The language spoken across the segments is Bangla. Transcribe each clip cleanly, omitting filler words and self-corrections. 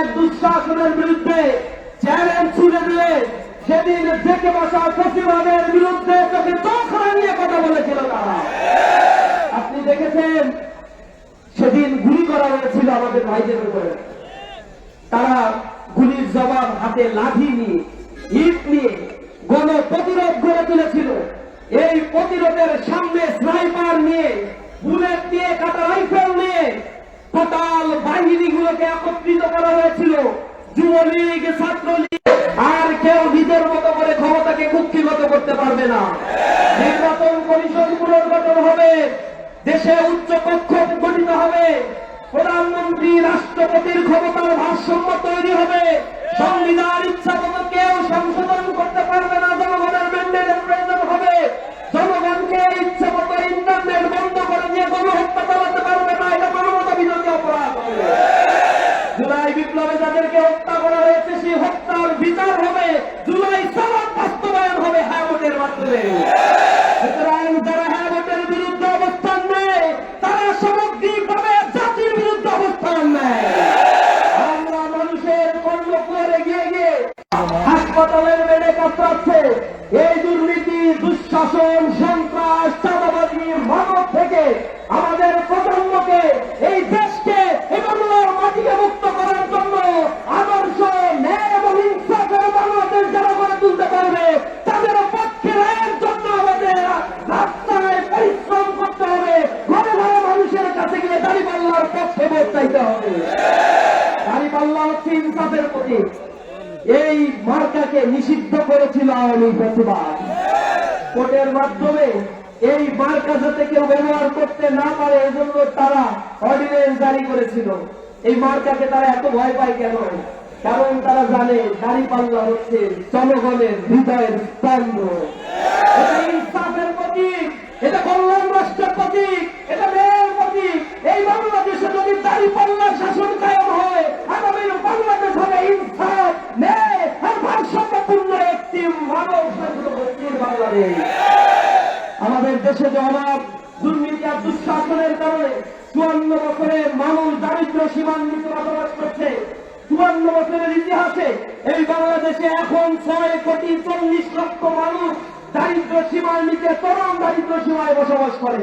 এক দুঃশাসনের বিরুদ্ধে চ্যালেঞ্জ ছুড়ে দিয়ে সেদিন থেকে বসা ফেসিবাদের বিরুদ্ধে চোখে চোখ রাঙিয়ে কথা বলেছিল তারা। আপনি দেখেছেন সেদিন গুলি করা হয়েছিল আমাদের ভাইদের উপরে। তারা গুলির জবাব হাতে লাঠি নিয়ে, ইট নিয়ে গণ প্রতিরোধ গড়ে তুলেছিল। এই প্রতিরোধের সামনে স্নাইপার নিয়ে, বুলেট দিয়ে, কাটা রাইফেল নিয়ে টোটাল বাহিনীগুলোকে একত্রিত করা হয়েছিল। যুবলীগ, ছাত্রলীগ আর কেউ নিজের মতো করে ক্ষমতাকে কুক্ষিগত করতে পারবে না। নির্বাচন কমিশন পুনর্গঠন হবে, দেশে উচ্চ কক্ষ গঠিত হবে, প্রধানমন্ত্রী রাষ্ট্রপতির ক্ষমতার ভারসাম্য তৈরি হবে, সংবিধান ইচ্ছা মতো কেউ সংশোধন করতে পারবে না, জনগণের ম্যান্ডেটের প্রয়োজন হবে, জনগণকে ইচ্ছা মতো ইন্টারনেট বন্ধ করে দিয়ে গণহত্যা চালাতে পারবে না, এটা মানবতা বিরোধী অপরাধ হবে। জুলাই বিপ্লবে যাদেরকে হত্যা করা হয়েছে সেই হত্যার বিচার হবে, জুলাই সনদ বাস্তবায়ন হবে হ্যাঁ ভোটের মাধ্যমে। সুতরাং যারা হ্যাঁ ভোটের বিরুদ্ধে অবস্থান নেয় তারা সামগ্রিকভাবে জাতির বিরুদ্ধে অবস্থান নেয়। আমরা মানুষের কর্ণকুয়ারে গিয়ে গিয়ে হাসপাতালের বেডে কাতরাচ্ছে এই দুর্নীতি, দুঃশাসন, সন্ত্রাস, চাঁদাবাজি, মানব থেকে আমাদের প্রজন্মকে, এই দেশকে, এই বাংলার মাটিকে মুক্ত করার জন্য আদর্শ, ন্যায় এবং ইনসাফের বাংলাদেশ যারা গড়ে তুলতে পারবে তাদের পক্ষে রায়ের জন্য আমাদের রাস্তায় পরিশ্রম করতে হবে, ঘরে ঘরে মানুষের কাছে গিয়ে দাঁড়িপাল্লার পক্ষে ভোট চাইতে হবে। দাঁড়িপাল্লা হচ্ছে ইনসাফের প্রতীক। এই মার্কাকে নিষিদ্ধ করেছিল আওয়ামী ফ্যাসিবাদ। কোর্টের মাধ্যমে এই মার্কা যাতে কেউ ব্যবহার করতে না পারে এজন্য তারা অর্ডিন্যান্স জারি করেছিল। এই মার্কাকে তারা এত ভয় পায় কেন? কারণ তারা জানে দাঁড়িপাল্লা হচ্ছে জনগণের হৃদয়ের স্তম্ভ। এটা ইনসাফের প্রতীক, এটা কল্যাণ রাষ্ট্রের প্রতীক, এটা ন্যায়ের প্রতীক। এই বাংলাদেশে যদি দাঁড়িপাল্লার শাসন কায়েম হয়, আগামী বাংলাদেশ হবে ইনসাফ, ন্যায় আর ভারসাম্যপূর্ণ একটি মানব শাসনের বাংলাদেশ। আমাদের দেশে যে অভাব, দুর্নীতি আর দুঃশাসনের কারণে 54 বছরে মানুষ দারিদ্র সীমার নিচে বসবাস করছে। 54 বছরের ইতিহাসে এই বাংলাদেশে এখন 6,40,00,000 মানুষ দারিদ্র সীমার নিচে, চরম দারিদ্র সীমায় বসবাস করে।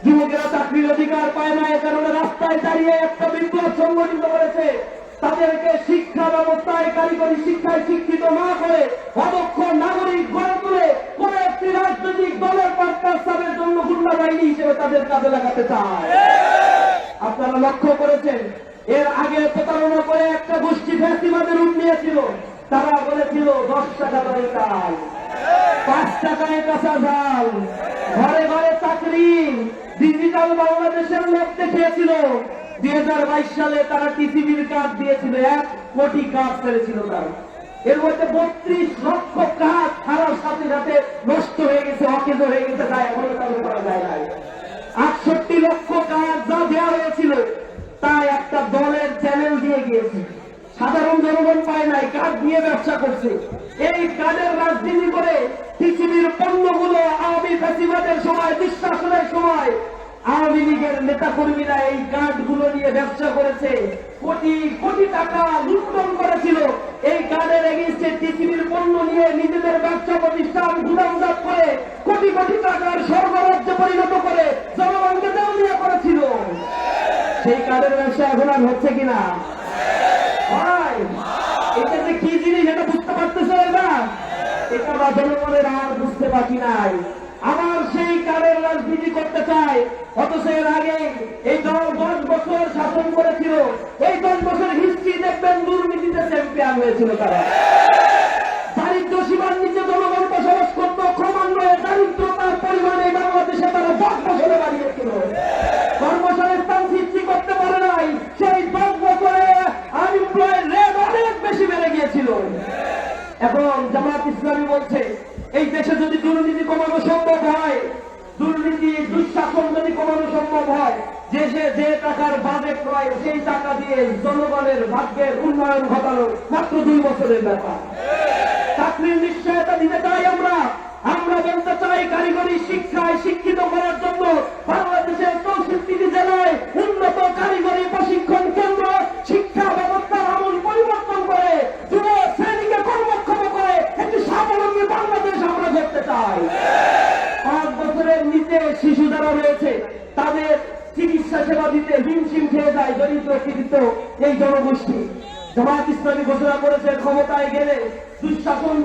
যুবকেরা চাকরির অধিকার পায় না, এ কারণে রাস্তায় দাঁড়িয়ে একটা বিপ্লব সংগঠিত করেছে। তাদেরকে শিক্ষা ব্যবস্থায়, কারিগরি শিক্ষায় শিক্ষিত না করে অদক্ষ নাগরিক গড়ে তুলে কোন একটি রাজনৈতিক দলের পার্টনারশিপের জন্য গুন্ডা বাহিনী হিসেবে তাদের কাজে লাগাতে চায়। আপনারা লক্ষ্য করেছেন এর আগে প্রতারণা করে একটা গোষ্ঠী ফ্যাসিবাদের রূপ নিয়েছিল। তারা বলেছিল 10 টাকা দরে চাল, 5 টাকায় কাঁচা ঝাল, ঘরে ঘরে চাকরি, ডিজিটাল বাংলাদেশের লোক দেখিয়েছিল। 2022 সালে তারা টিসিবির কার্ড দিয়েছিল, 1 কোটি কার্ড ছেড়েছিল তারা। এর মধ্যে 32 লক্ষ কার্ড ছাড়ার সাথে সাথে নষ্ট হয়ে গেছে, অকেজ হয়ে গেছে, তাই এখনো চালু করা যায় নাই। 68 লক্ষ কার্ড যা দেওয়া হয়েছিল তাই একটা দলের চ্যানেল দিয়ে গিয়েছে, সাধারণ জনগণ পায় নাই, কার্ড দিয়ে ব্যবসা করছে। এই কার্ডের রাজনীতি করে টিসিবির পণ্যগুলো আওয়ামী ফ্যাসিবাদের সময়, দুঃশাসনের সময় আওয়ামী লীগের নেতা কর্মীরা এই কার্ডগুলো নিয়ে ব্যবসা করেছে, কোটি কোটি টাকা লুণ্ঠন করেছিল। এই কার্ডের এগেইনস্টে টিসিবির পণ্য নিয়ে নিজেদের ব্যবসা প্রতিষ্ঠান গুদামজাত করে কোটি কোটি টাকার স্বর্গরাজ্যে পরিণত করে জনগণকে দেউলিয়া করেছিল। সেই কার্ডের ব্যবসা এখন আর হচ্ছে কিনা? এটা যে কি জিনিস এটা বুঝতে পারতেছে না, এটা আমরা জনগণের আর বুঝতে পারছি নাই। আবার সেই কার্ডের রাজনীতি করতে চায়, অথচ এর আগে এই 10 বছর শাসন করেছিল। এই 10 বছর হিস্ট্রি দেখবেন দুর্নীতিতে চ্যাম্পিয়ন হয়েছিল তারা। দারিদ্র সীমার নিচে জনগণ বসবাস করত, ক্রমান্বয়ে দারিদ্রতার পরিমাণে বাংলাদেশে তারা 10 বছরে বাড়িয়েছিল। কর্মসংস্থান সৃষ্টি করতে পারে নাই, সেই 10 বছরে আনএমপ্লয়েড রেট অনেক বেশি বেড়ে গিয়েছিল। এখন জামাত ইসলামী বলছে এই দেশে যদি দুর্নীতি কমানো সম্ভব হয়, দুর্নীতি দুঃশাসন যদি কমানো সম্ভব হয়, দেশে যে টাকার বাজেট হয় সেই টাকা দিয়ে জনগণের ভাগ্যের উন্নয়ন ঘটানো মাত্র 2 বছরের ব্যাপার। চাকরির নিশ্চয়তা দিতে চাই আমরা বলতে চাই কারিগরি শিক্ষায় শিক্ষিত করার জন্য বাংলাদেশের 64টি জেলায় উন্নত কারিগরি প্রশিক্ষণ কেন্দ্র, শিক্ষা ব্যবস্থার আমূল যে শিশু যারা রয়েছে তাদের চিকিৎসা সেবা দিতে হিমশিম খেয়ে যায় দরিদ্র পীড়িত এই জনগোষ্ঠী। জামায়াত ইসলামী ঘোষণা করেছে ক্ষমতায় গেলে দুঃশাসন